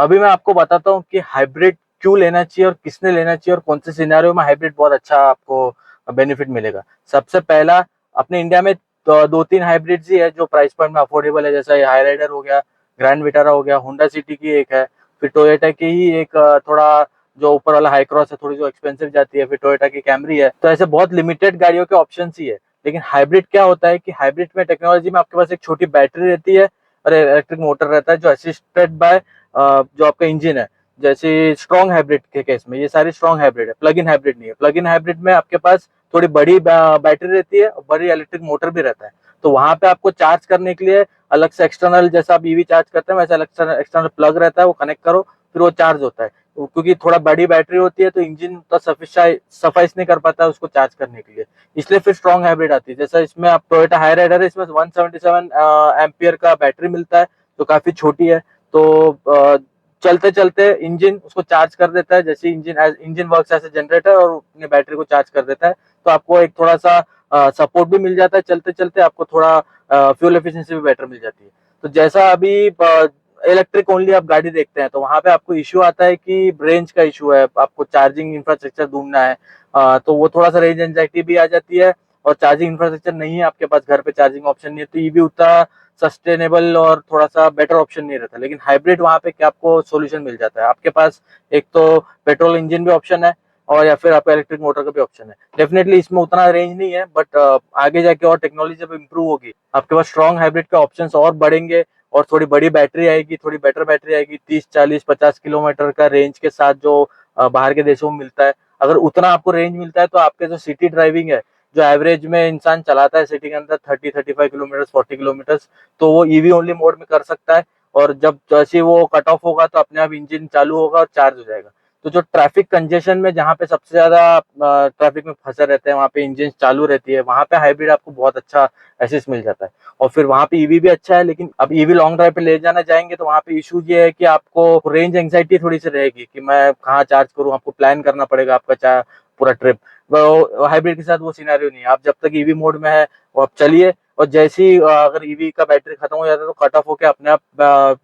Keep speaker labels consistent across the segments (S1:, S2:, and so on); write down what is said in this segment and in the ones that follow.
S1: अभी मैं आपको बताता हूँ कि हाइब्रिड क्यों लेना चाहिए और किसने लेना चाहिए और कौन से सिनेरियो में हाइब्रिड बहुत अच्छा आपको बेनिफिट मिलेगा। सबसे पहला, अपने इंडिया में दो तीन हाइब्रिड ही है जो प्राइस पॉइंट में अफोर्डेबल है, जैसा ये हाई राइडर हो गया, ग्रैंड विटारा हो गया, होंडा सिटी की एक है, फिर टोयोटा की ही एक थोड़ा जो ऊपर वाला हाई क्रॉस है, थोड़ी जो एक्सपेंसिव जाती है, फिर टोयोटा की कैमरी है। तो ऐसे बहुत लिमिटेड गाड़ियों के ऑप्शन ही है। लेकिन हाइब्रिड क्या होता है कि हाइब्रिड में टेक्नोलॉजी में आपके पास एक छोटी बैटरी रहती है और इलेक्ट्रिक मोटर रहता है जो असिस्टेड बाय जो आपका इंजन है। जैसे स्ट्रॉन्ग हाइब्रिड के केस में ये सारी स्ट्रॉन्ग हाइब्रिड है, प्लग इन हाइब्रिड नहीं है। प्लग इन हाइब्रिड में आपके पास थोड़ी बड़ी बैटरी रहती है और बड़ी इलेक्ट्रिक मोटर भी रहता है। तो वहां पे आपको चार्ज करने के लिए अलग से एक्सटर्नल, जैसा आप ईवी चार्ज करते हैं वैसा एक्सटर्नल प्लग रहता है, वो कनेक्ट करो फिर वो चार्ज होता है। क्योंकि थोड़ा बड़ी बैटरी होती है तो इंजन तो सफाइस नहीं कर पाता है उसको चार्ज करने के लिए, इसलिए फिर स्ट्रॉन्ग हाइब्रिड आती है। जैसा इसमें आप टोयोटा हाई राइडर है, इसमें 177 एम्पियर का बैटरी मिलता है जो काफी छोटी है। तो चलते चलते इंजन उसको चार्ज कर देता है, जैसे engine works as a generator और अपनी बैटरी को चार्ज कर देता है। तो आपको एक थोड़ा सा सपोर्ट भी मिल जाता है, चलते चलते आपको थोड़ा फ्यूल एफिशिएंसी भी बेटर मिल जाती है। तो जैसा अभी इलेक्ट्रिक ओनली आप गाड़ी देखते हैं तो वहां पे आपको इश्यू आता है कि रेंज का इशू है, आपको चार्जिंग इंफ्रास्ट्रक्चर ढूंढना है। तो वो थोड़ा सा रेंज एंजाइटी भी आ जाती है, और चार्जिंग इंफ्रास्ट्रक्चर नहीं है आपके पास, घर पे चार्जिंग ऑप्शन नहीं है, तो ईवी उतना सस्टेनेबल और थोड़ा सा बेटर ऑप्शन नहीं रहता। लेकिन हाइब्रिड वहां पे क्या आपको सोल्यूशन मिल जाता है, आपके पास एक तो पेट्रोल इंजन भी ऑप्शन है और या फिर आपका इलेक्ट्रिक मोटर का भी ऑप्शन है। डेफिनेटली इसमें उतना रेंज नहीं है, बट आगे जाके और टेक्नोलॉजी जब इंप्रूव होगी आपके पास स्ट्रॉन्ग हाइब्रिड के ऑप्शंस और बढ़ेंगे, और थोड़ी बड़ी बैटरी आएगी, थोड़ी बेटर बैटरी आएगी, 30 40 50 किलोमीटर का रेंज के साथ जो बाहर के देशों में मिलता है। अगर उतना आपको रेंज मिलता है तो आपके जो सिटी ड्राइविंग है, जो एवरेज में इंसान चलाता है सिटी के अंदर 30 35 किलोमीटर 40 किलोमीटर, तो वो ईवी ओनली मोड में कर सकता है। और जब जैसे वो कट ऑफ होगा तो अपने आप इंजन चालू होगा और चार्ज हो जाएगा। तो जो ट्रैफिक कंजेशन में जहाँ पे सबसे ज्यादा ट्रैफिक में फंसे रहते हैं वहां पे इंजन चालू रहती है, वहां पे हाइब्रिड आपको बहुत अच्छा एसिस्ट मिल जाता है। और फिर वहां पे ईवी भी अच्छा है, लेकिन अब ईवी लॉन्ग ड्राइव पे ले जाना जाएंगे तो वहां पे इशू ये है कि आपको रेंज एंग्जाइटी थोड़ी सी रहेगी कि मैं कहाँ चार्ज करूँ, आपको प्लान करना पड़ेगा आपका पूरा ट्रिप। हाइब्रिड के साथ वो सिनेरियो नहीं है, आप जब तक ईवी मोड में है वो आप चलिए, और जैसे ही अगर ईवी का बैटरी खत्म हो जाता है तो कट ऑफ होकर अपने आप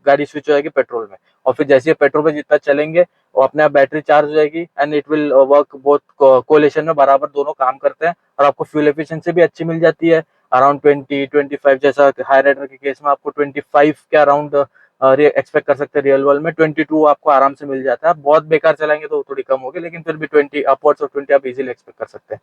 S1: गाड़ी स्विच हो जाएगी पेट्रोल में। और फिर जैसे ही पेट्रोल पे जितना चलेंगे वो अपने आप बैटरी चार्ज हो जाएगी, and it will work both coalition में, बराबर दोनों काम करते हैं। और आपको फ्यूल एफिशिएंसी भी अच्छी मिल जाती है, अराउंड 20 25, जैसा हाई राइडर के केस में आपको 25 के अराउंड एक्सपेक्ट कर सकते हैं। रियल वर्ल्ड में 22 आपको आराम से मिल जाता है। आप बहुत बेकार चलाएंगे तो थोड़ी कम होगी, लेकिन फिर भी 20 अपवर्ड्स और 20 आप इजीली एक्सपेक्ट कर सकते हैं।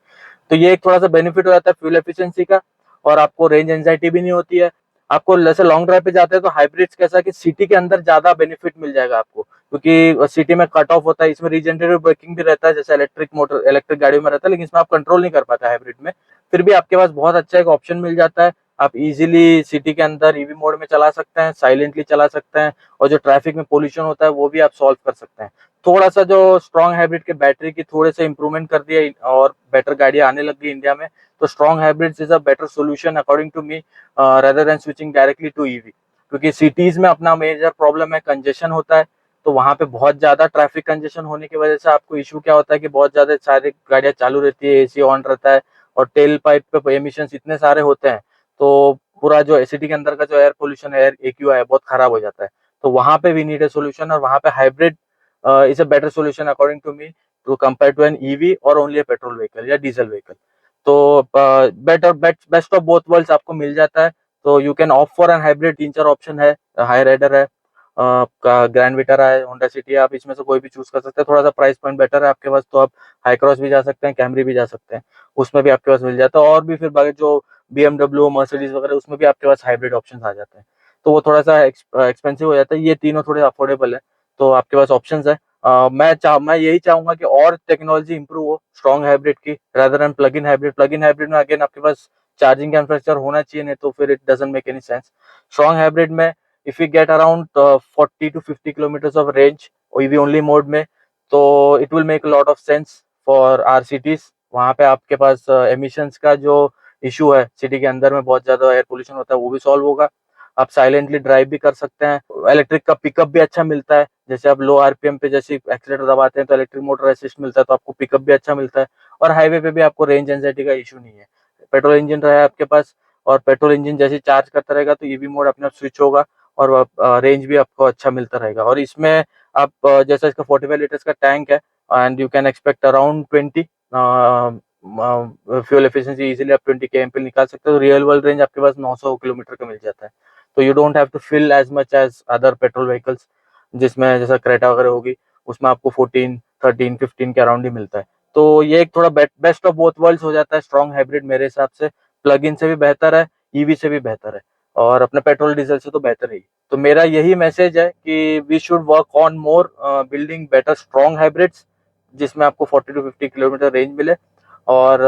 S1: तो ये एक थोड़ा सा बेनिफिट हो जाता है फ्यूल एफिशिएंसी का, और आपको रेंज एंजाइटी भी नहीं होती है। आपको जैसे लॉन्ग ड्राइव पे जाते हैं तो हाइब्रिड्स कैसा कि सिटी के अंदर ज्यादा बेनिफिट मिल जाएगा आपको, क्योंकि सिटी में कट ऑफ होता है, इसमें रीजनरेटिव ब्रेकिंग भी रहता है जैसे इलेक्ट्रिक गाड़ियों में रहता है, लेकिन इसमें आप कंट्रोल नहीं कर पाते हाइब्रिड में। फिर भी आपके पास बहुत अच्छा एक ऑप्शन मिल जाता है, आप इजीली सिटी के अंदर ईवी मोड में चला सकते हैं, साइलेंटली चला सकते हैं, और जो ट्रैफिक में पोल्यूशन होता है वो भी आप सॉल्व कर सकते हैं। थोड़ा सा जो स्ट्रॉन्ग हाइब्रिड के बैटरी की थोड़े से इंप्रूवमेंट कर दिया और बेटर गाड़ियां आने लग गई इंडिया में, तो strong hybrid is a better solution according to me, rather than switching directly to EV. क्योंकि सिटीज में अपना मेजर प्रॉब्लम है कंजेशन होता है, तो वहां पे बहुत ज्यादा ट्रैफिक कंजेशन होने की वजह से आपको इशू क्या होता है कि बहुत ज्यादा सारी गाड़ियां चालू रहती है, एसी ऑन रहता है, और टेल पाइप पे एमिशन इतने सारे होते हैं, तो पूरा जो सिटी के अंदर का जो एयर पोल्यूशन है, एयर एक्यूआई है, बहुत खराब हो जाता है। तो वहां पे वी नीड ए सोल्यूशन, और वहां पे hybrid is a better solution according to me, to compare to an EV और ओनली अ पेट्रोल व्हीकल या डीजल व्हीकल। तो बेस्ट ऑफ बोथ वर्ल्ड्स आपको मिल जाता है। तो you can opt for an hybrid, तीन चार ऑप्शन है, हाई राइडर है, का ग्रैंड विटारा है, होंडा सिटी है, आप इसमें से कोई भी चूज कर सकते हैं। थोड़ा सा प्राइस पॉइंट बेटर है आपके पास तो आप हाई क्रॉस भी जा सकते हैं, कैमरी भी जा सकते हैं, उसमें भी आपके पास मिल जाता है। और भी फिर बाकी जो BMW मर्सिडीज वगैरह उसमें भी आपके पास हाइब्रिड ऑप्शन आ जाते हैं, तो वो थोड़ा सा एक्सपेंसिव हो जाता है। ये तीनों थोड़े अफोर्डेबल है, तो आपके पास ऑप्शंस है। मैं यही चाहूंगा कि और टेक्नोलॉजी इंप्रूव हो स्ट्रॉन्ग हाइब्रिड की, rather than plug in hybrid. Plug in hybrid में अगेन आपके पास चार्जिंग का इंफ्रास्ट्रक्चर होना चाहिए, नहीं तो फिर it doesn't make any sense. Strong hybrid में if you get around 40 to 50 kilometre of range EV only mode में, तो it will make lot of sense for our cities. वहां पे आपके पास एमिशंस का जो इशू है, सिटी के अंदर में बहुत ज्यादा एयर पोल्यूशन होता है, वो भी सॉल्व होगा। आप साइलेंटली ड्राइव भी कर सकते हैं, इलेक्ट्रिक का पिकअप भी अच्छा मिलता है, जैसे आप लो आरपीएम पे जैसे एक्सीलेटर दबाते हैं तो इलेक्ट्रिक मोटर असिस्ट मिलता है, तो आपको पिकअप भी अच्छा मिलता है। और हाईवे पे भी आपको रेंज एंजाइटी का इशू नहीं है, पेट्रोल इंजन रहा है आपके पास, और पेट्रोल इंजन जैसे चार्ज करता रहेगा तो ईवी मोड अपने आप स्विच होगा, और रेंज भी आपको अच्छा मिलता रहेगा। और इसमें आप जैसा इसका 45 लीटर्स का टैंक है and you can expect around 20 fuel efficiency, easily आप 20 kmpl निकाल सकते हो। रियल वर्ल्ड रेंज आपके पास 900 किलोमीटर का मिल जाता है, तो you don't have to fill as much as other petrol vehicles, जिसमें जैसा क्रेटा वगैरह होगी उसमें आपको 14, 13, 15 के अराउंड ही मिलता है। तो ये एक थोड़ा बेस्ट ऑफ बोथ वर्ल्ड्स हो जाता है स्ट्रॉन्ग हाइब्रिड मेरे हिसाब से। प्लग इन से भी बेहतर है, ईवी से भी बेहतर है, और अपने पेट्रोल डीजल से तो बेहतर है ही। तो मेरा यही मैसेज है कि we should work on more building better strong hybrids, जिसमें आपको 40 to 50 किलोमीटर रेंज मिले और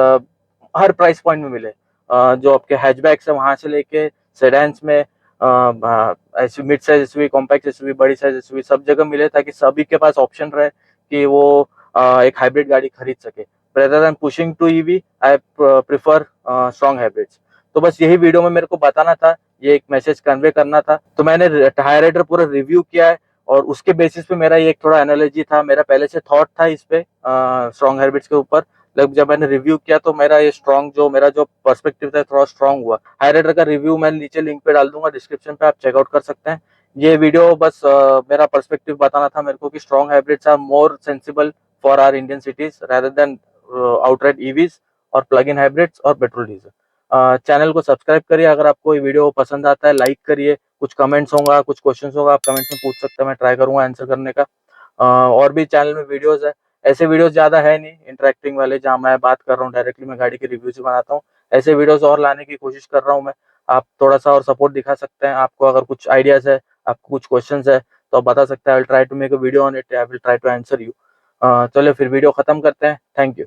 S1: हर प्राइस पॉइंट में मिले। जो आपके हैचबैक्स है वहां से लेके सेडान्स में, SUV, mid size SUV, compact SUV, बड़ी साइज एसयूवी, सब जगह मिले, ताकि सभी के पास ऑप्शन रहे कि वो एक हाइब्रिड गाड़ी खरीद सके। Rather than pushing to EV, I prefer strong hybrids. तो बस यही वीडियो में मेरे को बताना था, ये एक मैसेज कन्वे करना था। तो मैंने हाईराइडर पूरा रिव्यू किया है, और उसके बेसिस पे मेरा ये एक थोड़ा एनालॉजी था, मेरा पहले से थॉट था इस पे स्ट्रॉन्ग हाइब्रिड्स के ऊपर। जब मैंने रिव्यू किया तो मेरा ये स्ट्रॉन्ग, जो मेरा जो पर्सपेक्टिव था, थोड़ा स्ट्रॉन्ग हुआ। हाईराइडर का रिव्यू मैं नीचे लिंक पे डाल दूंगा डिस्क्रिप्शन पे, आप चेकआउट कर सकते हैं। ये वीडियो बस मेरा पर्सपेक्टिव बताना था मेरे को कि strong hybrids are more sensible for our Indian cities rather than outright EVs और प्लग इन हाइब्रिड्स और पेट्रोल डीजल। चैनल को सब्सक्राइब करिए, अगर आपको ये वीडियो पसंद आता है लाइक करिए। कुछ कमेंट्स होगा, कुछ क्वेश्चंस होगा, आप कमेंट्स में पूछ सकते हैं, मैं ट्राई करूंगा आंसर करने का। और भी चैनल में वीडियोस है, ऐसे वीडियोस ज्यादा है नहीं इंटरेक्टिंग वाले जहां मैं बात कर रहा हूँ डायरेक्टली, मैं गाड़ी के रिव्यूज बनाता हूँ। ऐसे वीडियोस और लाने की कोशिश कर रहा हूँ मैं। आप थोड़ा सा और सपोर्ट दिखा सकते हैं, आपको अगर कुछ आइडियाज है, आपको कुछ क्वेश्चंस है तो आप बता सकते हैं। I will try to make a video on it, I will try to answer you. चलिए फिर वीडियो खत्म करते हैं। Thank you.